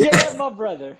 Yeah, my brother.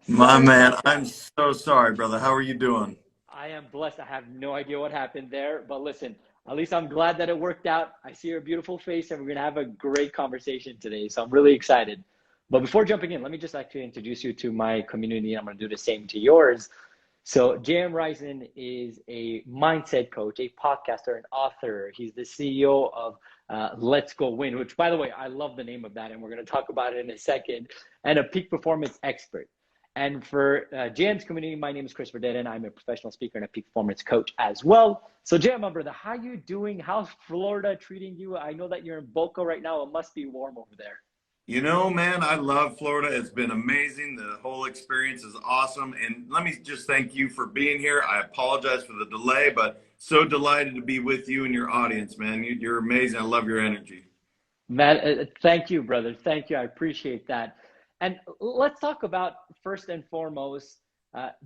My Sorry man, about I'm that. so sorry, brother. How are you doing? I am blessed. I have no idea what happened there, but listen, at least I'm glad that it worked out. I see your beautiful face, and we're gonna have a great conversation today. So I'm really excited. But before jumping in, let me just actually introduce you to my community. I'm gonna do the same to yours. So JM Ryerson is a mindset coach, a podcaster, an author. He's the CEO of Let's Go Win, which, by the way, I love the name of that, and we're going to talk about it in a second, and a peak performance expert. And for JM's community, my name is Christopher Dedeyan. I'm a professional speaker and a peak performance coach as well. So JM, my brother, how you doing? How's Florida treating you? I know that you're in Boca right now. It must be warm over there. Man, I love Florida. It's been amazing. The whole experience is awesome. And let me just thank you for being here. I apologize for the delay, but so delighted to be with you and your audience, man. You're amazing. I love your energy. Matt, thank you, brother. Thank you. I appreciate that. And let's talk about first and foremost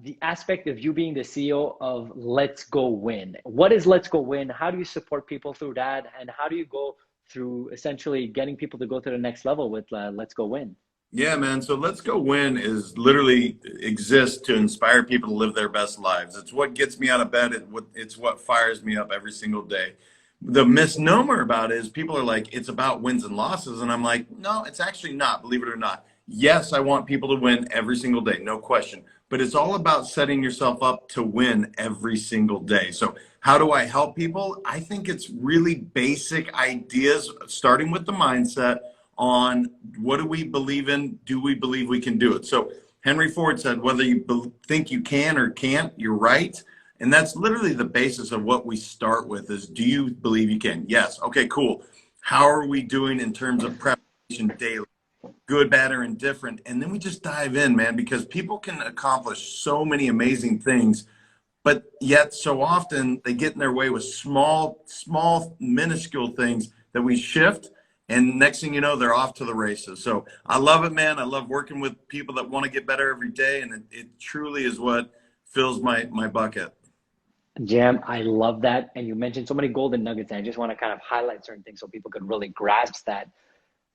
the aspect of you being the CEO of Let's Go Win. What is Let's Go Win? How do you support people through that? And how do you go through essentially getting people to go to the next level with Let's Go Win? Yeah, man. So Let's Go Win is literally exists to inspire people to live their best lives. It's what gets me out of bed. It's what fires me up every single day. The misnomer about it is people are like, it's about wins and losses. And I'm like, no, it's actually not, believe it or not. Yes, I want people to win every single day, no question. But it's all about setting yourself up to win every single day. So how do I help people? I think it's really basic ideas, starting with the mindset on what do we believe in? Do we believe we can do it? So Henry Ford said, whether you think you can or can't, you're right. And that's literally the basis of what we start with is, do you believe you can? Yes. Okay, cool. How are we doing in terms of preparation daily? Good, bad, or indifferent? And then we just dive in, man, because people can accomplish so many amazing things, but yet so often they get in their way with small, minuscule things that we shift. And next thing you know, they're off to the races. So I love it, man. I love working with people that want to get better every day. And it truly is what fills my bucket. Jam, I love that. And you mentioned so many golden nuggets, and I just want to kind of highlight certain things so people could really grasp that.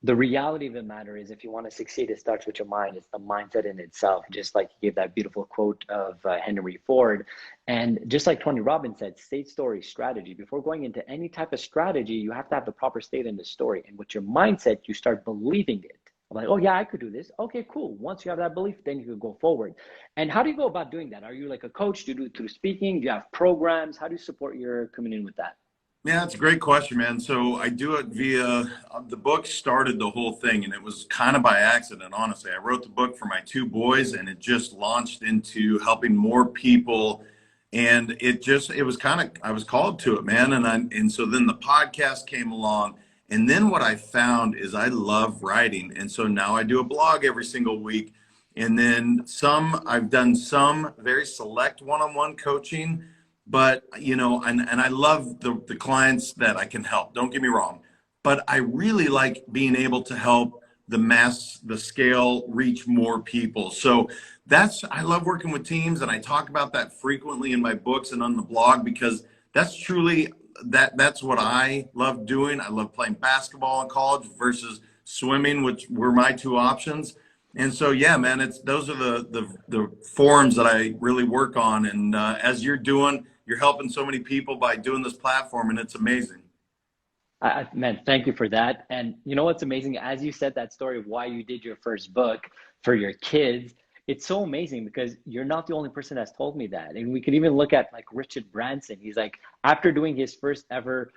The reality of the matter is, if you want to succeed, it starts with your mind. It's the mindset in itself. Just like you gave that beautiful quote of Henry Ford. And just like Tony Robbins said, state, story, strategy. Before going into any type of strategy, you have to have the proper state in the story. And with your mindset, you start believing it. I'm like, oh, yeah, I could do this. Okay, cool. Once you have that belief, then you can go forward. And how do you go about doing that? Are you like a coach? Do you do it through speaking? Do you have programs? How do you support your community with that? Yeah, that's a great question, man. So I do it via the book started the whole thing, and it was kind of by accident, honestly. I wrote the book for my two boys, and it just launched into helping more people. And it was kind of, I was called to it, man. And so then the podcast came along. And then what I found is I love writing. And so now I do a blog every single week. And then I've done some very select one-on-one coaching, but and I love the clients that I can help, don't get me wrong, but I really like being able to help the scale reach more people. So I love working with teams, and I talk about that frequently in my books and on the blog, because that's truly that's what I love doing. I love playing basketball in college versus swimming, which were my two options. And so, yeah, man, those are the forums that I really work on. And as you're helping so many people by doing this platform, and it's amazing. Man, thank you for that. And you know what's amazing? As you said that story of why you did your first book for your kids, it's so amazing because you're not the only person that's told me that. And we could even look at like Richard Branson. He's like, after doing his first ever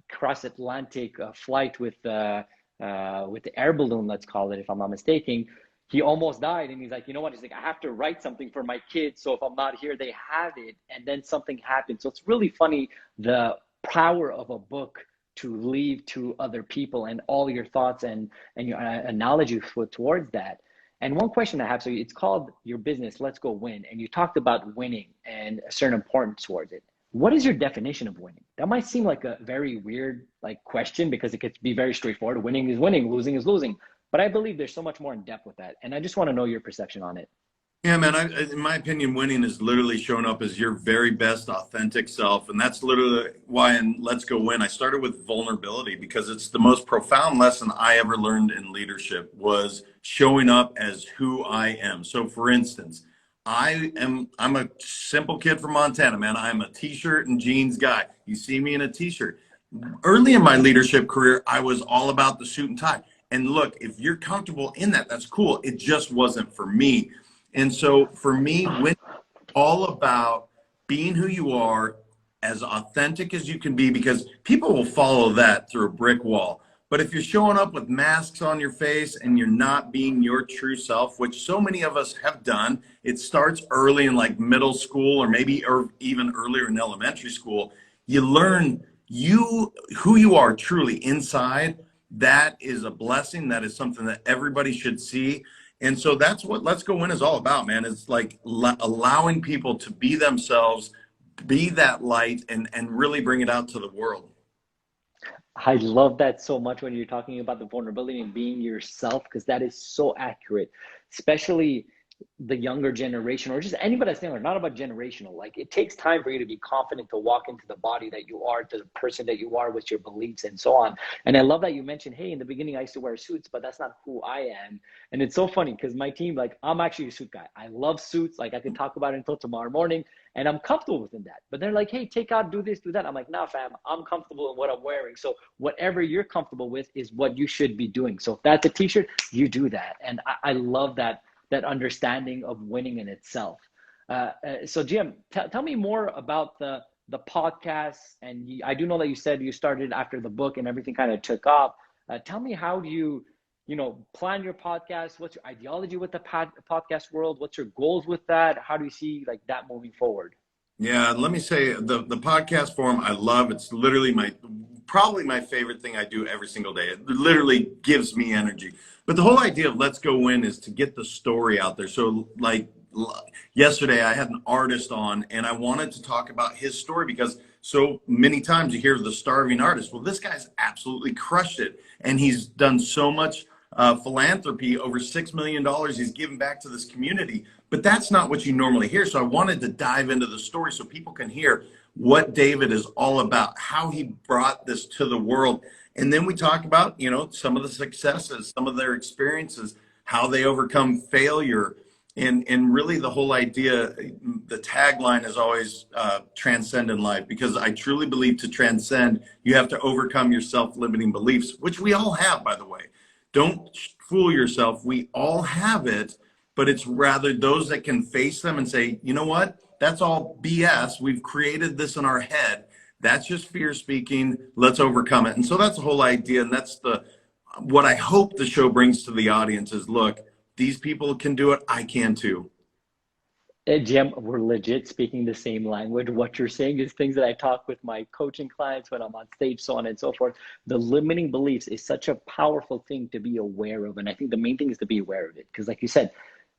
cross-Atlantic flight with the air balloon, let's call it, if I'm not mistaken, he almost died. And he's like, you know what? He's like, I have to write something for my kids. So if I'm not here, they have it. And then something happened. So it's really funny, the power of a book to leave to other people and all your thoughts and your analogy towards that. And one question I have, so it's called your business, Let's Go Win. And you talked about winning and a certain importance towards it. What is your definition of winning? That might seem like a very weird like question because it could be very straightforward. Winning is winning, losing is losing. But I believe there's so much more in depth with that. And I just want to know your perception on it. Yeah, man, in my opinion, winning is literally showing up as your very best authentic self. And that's literally why in Let's Go Win, I started with vulnerability, because it's the most profound lesson I ever learned in leadership was showing up as who I am. So for instance, I'm a simple kid from Montana, man. I'm a t-shirt and jeans guy. You see me in a t-shirt. Early in my leadership career, I was all about the suit and tie. And look, if you're comfortable in that, that's cool. It just wasn't for me. And so for me, when all about being who you are, as authentic as you can be, because people will follow that through a brick wall. But if you're showing up with masks on your face and you're not being your true self, which so many of us have done, it starts early in like middle school or maybe or even earlier in elementary school. You learn who you are truly inside. That is a blessing. That is something that everybody should see. And so that's what Let's Go Win is all about, man. It's like allowing people to be themselves, be that light, and really bring it out to the world. I love that so much when you're talking about the vulnerability and being yourself, because that is so accurate, especially the younger generation or just anybody that's younger, not about generational. Like it takes time for you to be confident to walk into the body that you are, to the person that you are with your beliefs and so on. And I love that you mentioned, hey, in the beginning I used to wear suits, but that's not who I am. And it's so funny because my team, like I'm actually a suit guy. I love suits. Like I could talk about it until tomorrow morning and I'm comfortable within that. But they're like, hey, take out, do this, do that. I'm like, nah, fam, I'm comfortable in what I'm wearing. So whatever you're comfortable with is what you should be doing. So if that's a t-shirt, you do that. And I love that understanding of winning in itself. So Jim, tell me more about the podcast. And I do know that you said you started after the book and everything kind of took off. Tell me, how do you plan your podcast? What's your ideology with the podcast world? What's your goals with that? How do you see like that moving forward? Yeah, let me say the podcast form I love. It's literally probably my favorite thing I do every single day. It literally gives me energy. But the whole idea of Let's Go Win is to get the story out there. So like yesterday I had an artist on and I wanted to talk about his story because so many times you hear the starving artist. Well, this guy's absolutely crushed it. And he's done so much philanthropy, over $6 million he's given back to this community. But that's not what you normally hear. So I wanted to dive into the story so people can hear what David is all about, how he brought this to the world. And then we talk about, some of the successes, some of their experiences, how they overcome failure. And really the whole idea, the tagline is always transcend in life, because I truly believe to transcend, you have to overcome your self-limiting beliefs, which we all have, by the way. Don't fool yourself. We all have it, but it's rather those that can face them and say, you know what? That's all BS. We've created this in our head. That's just fear speaking. Let's overcome it. And so that's the whole idea. And that's what I hope the show brings to the audience is, look, these people can do it. I can too. Jim, we're legit speaking the same language. What you're saying is things that I talk with my coaching clients when I'm on stage, so on and so forth. The limiting beliefs is such a powerful thing to be aware of. And I think the main thing is to be aware of it. Because like you said,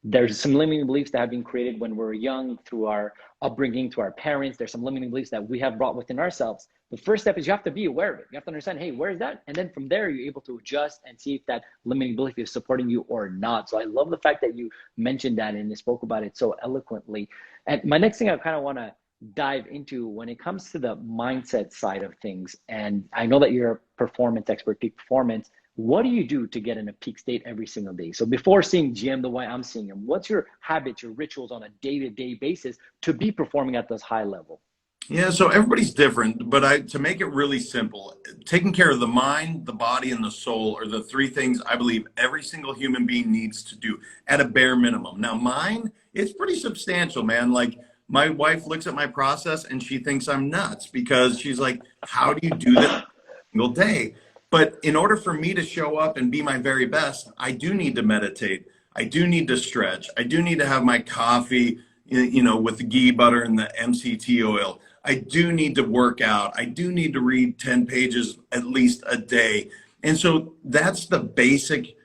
there's some limiting beliefs that have been created when we're young through our upbringing, to our parents. There's some limiting beliefs that we have brought within ourselves. The first step is you have to be aware of it. You have to understand, hey, where is that? And then from there, you're able to adjust and see if that limiting belief is supporting you or not. So I love the fact that you mentioned that and you spoke about it so eloquently. And my next thing I kind of want to dive into when it comes to the mindset side of things. And I know that you're a performance expert, peak performance. What do you do to get in a peak state every single day? So before seeing Jim the way I'm seeing him, what's your habits, your rituals on a day-to-day basis to be performing at this high level? Yeah, so everybody's different, but to make it really simple, taking care of the mind, the body, and the soul are the three things I believe every single human being needs to do at a bare minimum. Now, mine, it's pretty substantial, man. Like my wife looks at my process and she thinks I'm nuts because she's like, how do you do this every single day? But in order for me to show up and be my very best, I do need to meditate. I do need to stretch. I do need to have my coffee, with the ghee butter and the MCT oil. I do need to work out. I do need to read 10 pages at least a day. And so that's the basic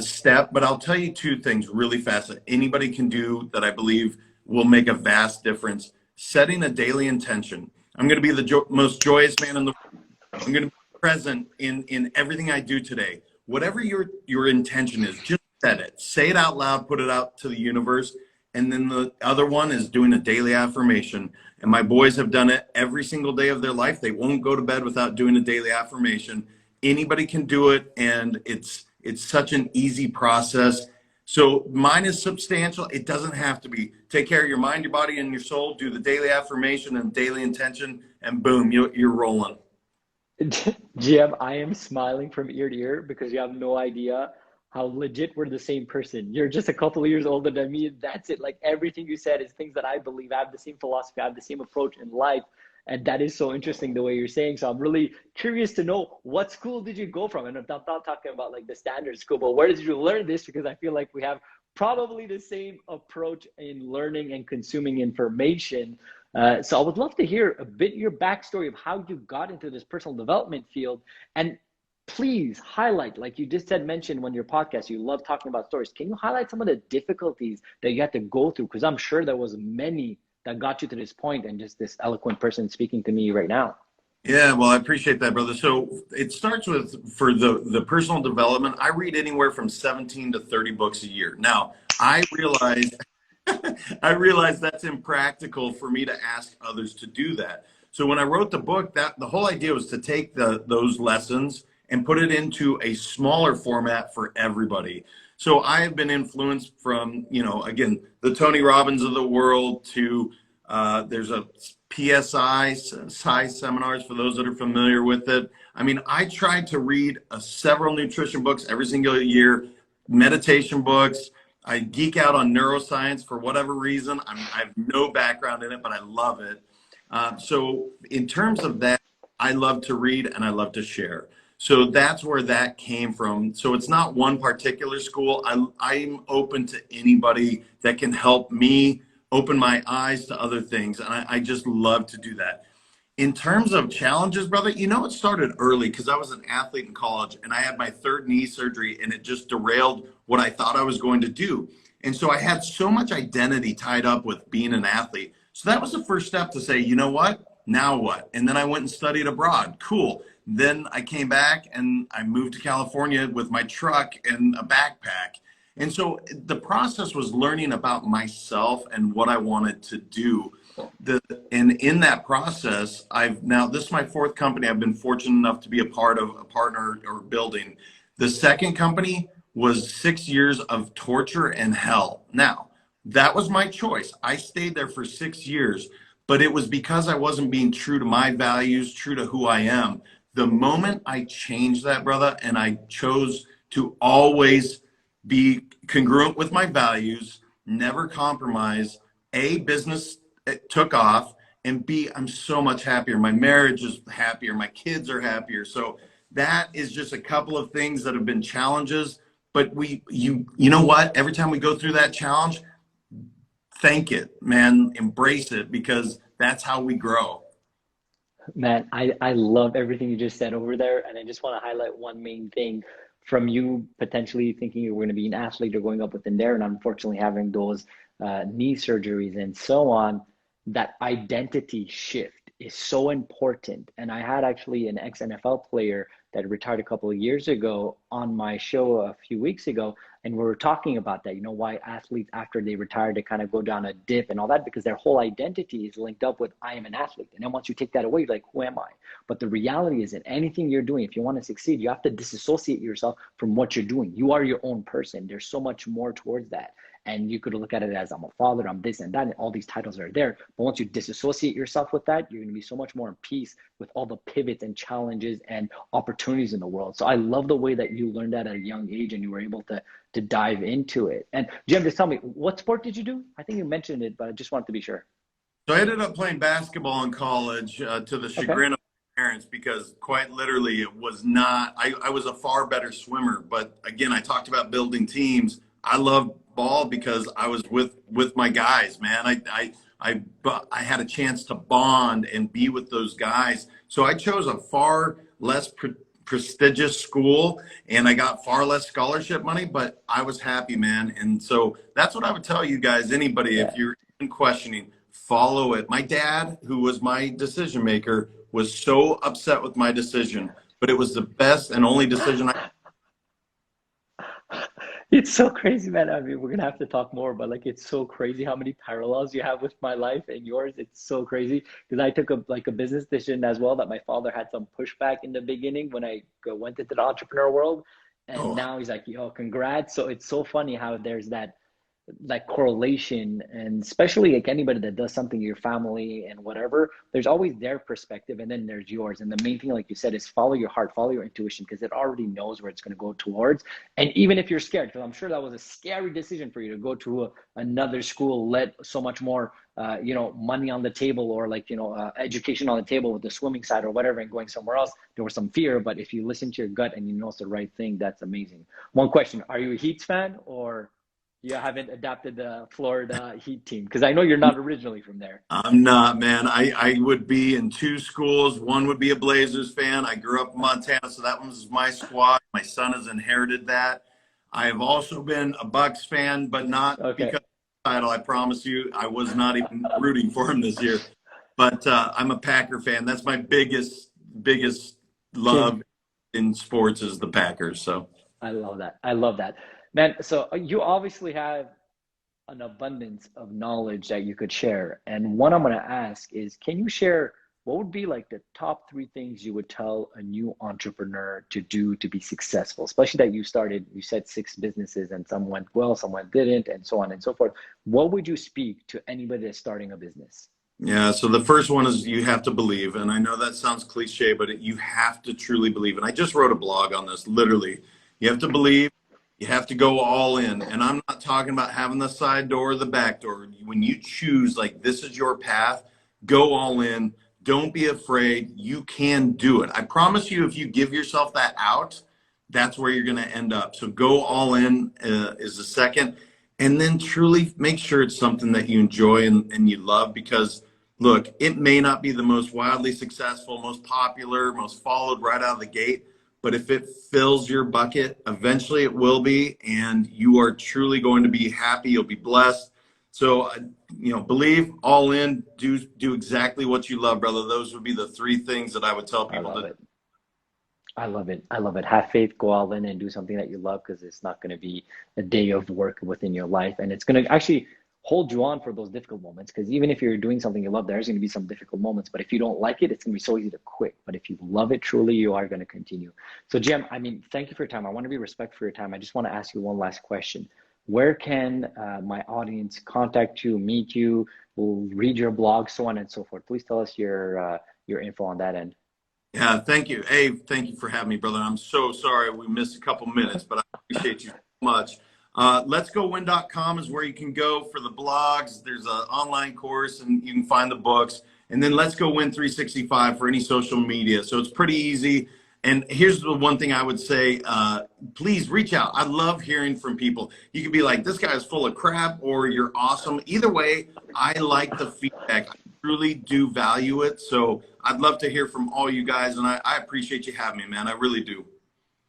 step. But I'll tell you two things really fast that anybody can do that I believe will make a vast difference. Setting a daily intention. I'm going to be the most joyous man in the world. I'm going to be present in everything I do today. Whatever your intention is, just set it. Say it out loud, put it out to the universe. And then the other one is doing a daily affirmation. And my boys have done it every single day of their life. They won't go to bed without doing a daily affirmation. Anybody can do it, and it's such an easy process. So mine is substantial. It doesn't have to be. Take care of your mind, your body, and your soul. Do the daily affirmation and daily intention, and boom, you're rolling. GM, I am smiling from ear to ear because you have no idea how legit we're the same person. You're just a couple of years older than me. That's it. Like everything you said is things that I believe. I have the same philosophy. I have the same approach in life. And that is so interesting the way you're saying. So I'm really curious to know, what school did you go from? And I'm not talking about like the standard school, but where did you learn this? Because I feel like we have probably the same approach in learning and consuming information. So I would love to hear a bit your backstory of how you got into this personal development field. And please highlight, like you just said, mentioned when your podcast, you love talking about stories. Can you highlight some of the difficulties that you had to go through? Because I'm sure there was many that got you to this point, and just this eloquent person speaking to me right now. Yeah, well, I appreciate that, brother. So it starts with, for the personal development, I read anywhere from 17 to 30 books a year. Now, I realize I realize that's impractical for me to ask others to do that. So when I wrote the book, that the whole idea was to take those lessons and put it into a smaller format for everybody. So I have been influenced from, again, the Tony Robbins of the world to there's a PSI seminars for those that are familiar with it. I mean, I tried to read several nutrition books every single year, meditation books. I geek out on neuroscience for whatever reason. I have no background in it, but I love it. So in terms of that, I love to read and I love to share. So that's where that came from. So it's not one particular school. I'm open to anybody that can help me open my eyes to other things. And I just love to do that. In terms of challenges, brother, it started early because I was an athlete in college and I had my third knee surgery and it just derailed what I thought I was going to do. And so I had so much identity tied up with being an athlete. So that was the first step to say, you know what? Now what? And then I went and studied abroad. Cool. Then I came back and I moved to California with my truck and a backpack. And so the process was learning about myself and what I wanted to do. And in that process, this is my fourth company I've been fortunate enough to be a part of, a partner or building. The second company was 6 years of torture and hell. Now, that was my choice. I stayed there for 6 years, but it was because I wasn't being true to my values, true to who I am. The moment I changed that, brother, and I chose to always be congruent with my values, never compromise, business took off, and B, I'm so much happier. My marriage is happier. My kids are happier. So that is just a couple of things that have been challenges. But you know what? Every time we go through that challenge, thank it, man. Embrace it, because that's how we grow. Man, I love everything you just said over there. And I just want to highlight one main thing from you potentially thinking you were going to be an athlete or going up within there, and unfortunately having those knee surgeries and so on. That identity shift is so important. And I had actually an ex-NFL player that retired a couple of years ago on my show a few weeks ago. And we were talking about that, why athletes after they retire, they kind of go down a dip and all that, because their whole identity is linked up with, I am an athlete. And then once you take that away, you're like, who am I? But the reality is that anything you're doing, if you want to succeed, you have to disassociate yourself from what you're doing. You are your own person. There's so much more towards that. And you could look at it as, I'm a father, I'm this and that, and all these titles are there. But once you disassociate yourself with that, you're going to be so much more in peace with all the pivots and challenges and opportunities in the world. So I love the way that you learned that at a young age and you were able to dive into it. And Jim, just tell me, what sport did you do? I think you mentioned it, but I just wanted to be sure. So I ended up playing basketball in college to the chagrin of my parents, because quite literally it was not, I was a far better swimmer. But again, I talked about building teams. I love ball because I was with my guys, man. I had a chance to bond and be with those guys. So I chose a far less prestigious school and I got far less scholarship money, but I was happy, man. And so that's what I would tell you guys, anybody, if you're in questioning, follow it. My dad, who was my decision maker, was so upset with my decision, but it was the best and only decision I It's so crazy, man. I mean, we're gonna have to talk more, but like, it's so crazy how many parallels you have with my life and yours. It's so crazy because I took a business decision as well that my father had some pushback in the beginning when I went into the entrepreneur world, and Oh, now he's like, "Yo, congrats!" So it's so funny how there's that correlation, and especially like anybody that does something, your family and whatever, there's always their perspective and then there's yours. And the main thing, like you said, is follow your heart, follow your intuition, because it already knows where it's going to go towards. And even if you're scared, because I'm sure that was a scary decision for you to go to another school, let so much more money on the table, or like education on the table with the swimming side or whatever, and going somewhere else, there was some fear. But if you listen to your gut and you know it's the right thing, that's amazing. One question: are you a Heats fan, or you haven't adapted the Florida Heat team? Because I know you're not originally from there. I'm not, man. I would be in two schools. One would be a Blazers fan. I grew up in Montana, so that was my squad. My son has inherited that. I have also been a Bucks fan, but not Okay. because of the title. I promise you, I was not even rooting for him this year. But I'm a Packer fan. That's my biggest Team. love in sports is the Packers. So. I love that. I love that. Man, so you obviously have an abundance of knowledge that you could share. And what I'm going to ask is, can you share what would be like the top three things you would tell a new entrepreneur to do to be successful? Especially that you said six businesses and some went well, some didn't, and so on and so forth. What would you speak to anybody that's starting a business? Yeah, so the first one is you have to believe. And I know that sounds cliche, but you have to truly believe. And I just wrote a blog on this, literally. You have to believe, you have to go all in. And I'm not talking about having the side door or the back door. When you choose, like, this is your path, go all in. Don't be afraid. You can do it. I promise you, if you give yourself that out, that's where you're going to end up. So go all in is the second. And then truly make sure it's something that you enjoy and you love, because look, it may not be the most wildly successful, most popular, most followed right out of the gate, but if it fills your bucket, eventually it will be, and you are truly going to be happy. You'll be blessed. So, believe, all in, do exactly what you love, brother. Those would be the three things that I would tell I people love to. it. I love it. I love it. Have faith, go all in, and do something that you love, because it's not going to be a day of work within your life. And it's going to actually hold you on for those difficult moments. Because even if you're doing something you love, there's going to be some difficult moments. But if you don't like it, it's going to be so easy to quit. But if you love it truly, you are going to continue. So, Jim, I mean, thank you for your time. I want to be respectful for your time. I just want to ask you one last question. Where can my audience contact you, meet you, will read your blog, so on and so forth? Please tell us your info on that end. Yeah, thank you. Hey, thank you for having me, brother. I'm so sorry we missed a couple minutes, but I appreciate you so much. Let'sgowin.com is where you can go for the blogs. There's an online course, and you can find the books. And then Let's Go Win 365 for any social media. So it's pretty easy. And here's the one thing I would say, please reach out. I love hearing from people. You can be like, this guy is full of crap, or you're awesome. Either way, I like the feedback. I truly do value it. So I'd love to hear from all you guys. And I appreciate you having me, man. I really do.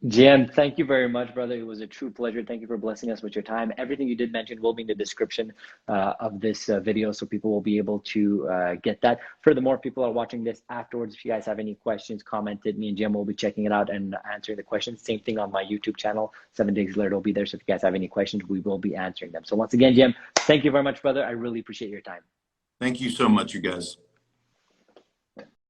Jim, thank you very much, brother. It was a true pleasure. Thank you for blessing us with your time. Everything you did mention will be in the description of this video, so people will be able to get that. Furthermore, people are watching this afterwards. If you guys have any questions, comment it. Me and Jim will be checking it out and answering the questions. Same thing on my YouTube channel. 7 Days Later will be there. So if you guys have any questions, we will be answering them. So once again, Jim, thank you very much, brother. I really appreciate your time. Thank you so much, you guys.